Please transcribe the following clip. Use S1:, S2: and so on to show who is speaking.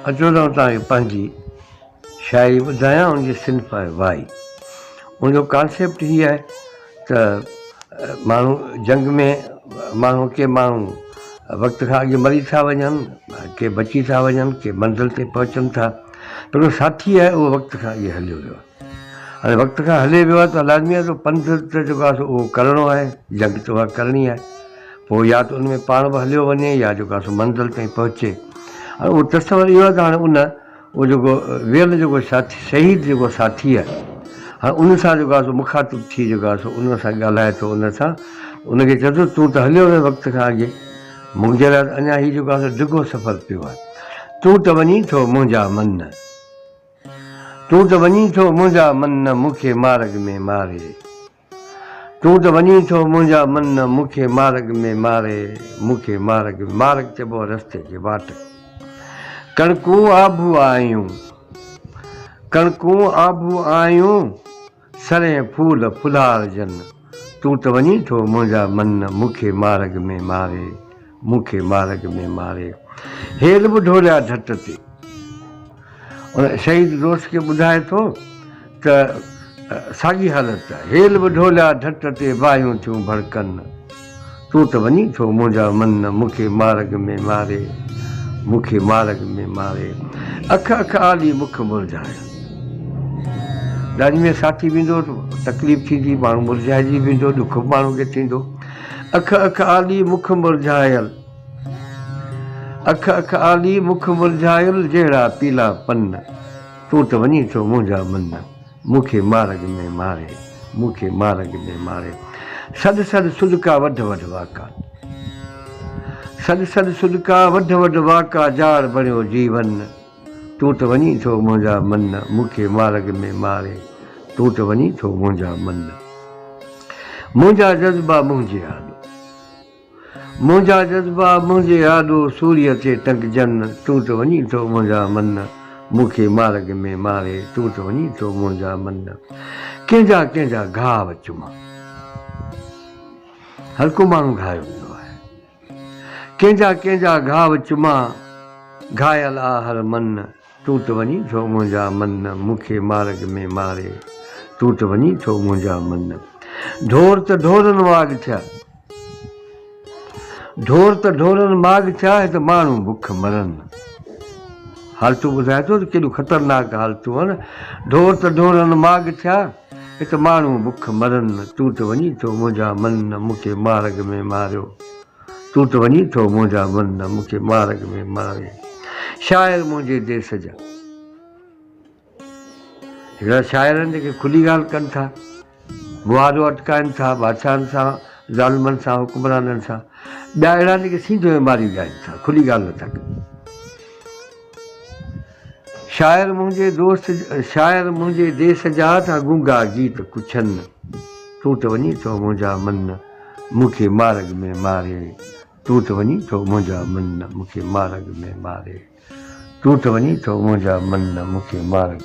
S1: अचो त तव्हांखे पंहिंजी शाइरी ॿुधायां, उनजी सिंफ़ आहे वाई। उनजो कॉन्सेप्ट हीअ आहे त माण्हू जंग में माण्हू के माण्हू वक़्त खां अॻु मरी था वञनि, के बची था वञनि, के मंज़िल ते पहुचनि था, पर उहो साथी आहे उहो वक़्त खां अॻु हलियो वियो आहे। हाणे वक़्त खां हले वियो आहे त लाज़मी आहे त पंध त जेको आहे उहो करिणो आहे, जंग त उहा करणी आहे। पोइ या त उन में पाण बि हलियो वञे या जेको आहे मंज़िल ताईं पहुचे। हाणे उहो तस्वर इहो आहे त हाणे उहो जेको वियल जेको साथी शहीद जेको साथी आहे, हाणे उन सां जेको आहे मुखातिब थी जेको आहे उन सां ॻाल्हाए थो, उन सां उनखे चए थो तूं त हलियो वञे वक़्त खां अॻु, मुंहिंजे लाइ अञा हीउ जेको आहे डिघो सफ़र पियो आहे। तूं त वञी थो मुंहिंजा मन, तूं त वञी थो मुंहिंजा मन मूंखे मार्ग में मारे, तूं त वञी थो मुंहिंजा मन मूंखे मार्ग में मारे, मूंखे मार्ग चइबो आहे रस्ते खे, वाट। कणकूं आबू आहियूं, कणकूं आबू आहियूं, सरे फूल फुलार जन, तूं त वञी थो मुंहिंजा मन मूंखे मार्ग में मारे, मूंखे मार्ग में मारे। हेल बि ढोलिया झट ते, उन शहीद दोस्त खे ॿुधाए थो त साॻी हालत आहे। हेल बि ढोलिया झट ते बाहियूं थियूं भड़कनि, तूं त वञी थो मुंहिंजा मन मूंखे मार्ग में मारे, मूंखे मार्ग में मारे। अख अख आली मुख मुरझाए, ॾाढी में साथी वेंदो तकलीफ़ थींदी, माण्हू मुरझाइजी वेंदो, ॾुख माण्हू खे थींदो। अख अख आली मुख मुरझायल, अख अख आली मुख मुरझायल, जहिड़ा पीला पन, तूं त वञी थो मुंहिंजा मन मूंखे मार्ग में मारे, मूंखे मार्ग में मारे। सॾ सॾ सुॾका वढ वढ वाका, सॾ सॾ सुॾका वढ वढ वाका, जाड़ बणियो जीवन, तूं त वञी थो मुंहिंजा मन मूंखे मार्ग में मारे, तूं त वञी थो मुंहिंजा मन। मुंहिंजा जज़्बा मुंहिंजे आॾो, मुंहिंजा जज़्बा मुंहिंजे आॾो, सूर्य ते टंगजनि, तूं त वञी थो मुंहिंजा मन मूंखे मार्ग में मारे, तूं त वञी थो मुंहिंजा मन। कंहिंजा कंहिंजा घाव चुमा, हर को माण्हू घायो पियो आहे। कंहिंजा कंहिंजा घाव चुमा, घायल आ हर मन, तूं त वञी थो मुंहिंजा मन मूंखे मार्ग में मारे, तूं त वञी थो मुंहिंजा मन। ढोर त ढोरनि वाग थिया, ढोर त ढोरनि माग थिया, हिते माण्हू बुख मरनि। हालतूं ॿुधाए थो त केॾियूं ख़तरनाक हालतूं आहिनि। ढोर त ढोरनि माग थिया, हिते माण्हू बुख मरनि, तूं त वञी थो मुंहिंजा मन मूंखे मार्ग में मारियो, तूं त वञी थो मुंहिंजा मन मूंखे मार्ग में मारे। शाइर मुंहिंजे देश जा, हिकिड़ा शाइर आहिनि जेके खुली ॻाल्हि कनि था, बुआरो अटकाइनि था बादशाहनि सां, ज़ालिमनि सां, हुकुमराननि सां। ॿिया अहिड़ा जेके सीधो मारी ॻाइनि था, खुली ॻाल्हि नथा कनि। शाइर मुंहिंजे दोस्त, शाइर मुंहिंजे देश जा था गूंगा गीत कुछनि, तूं त वञी थो मुंहिंजा मन मूंखे मार्ग में मारे, तूं त वञी थो मुंहिंजा मन मूंखे मार्ग में मारे, तूं त वञी थो मुंहिंजा मन मूंखे मार्ग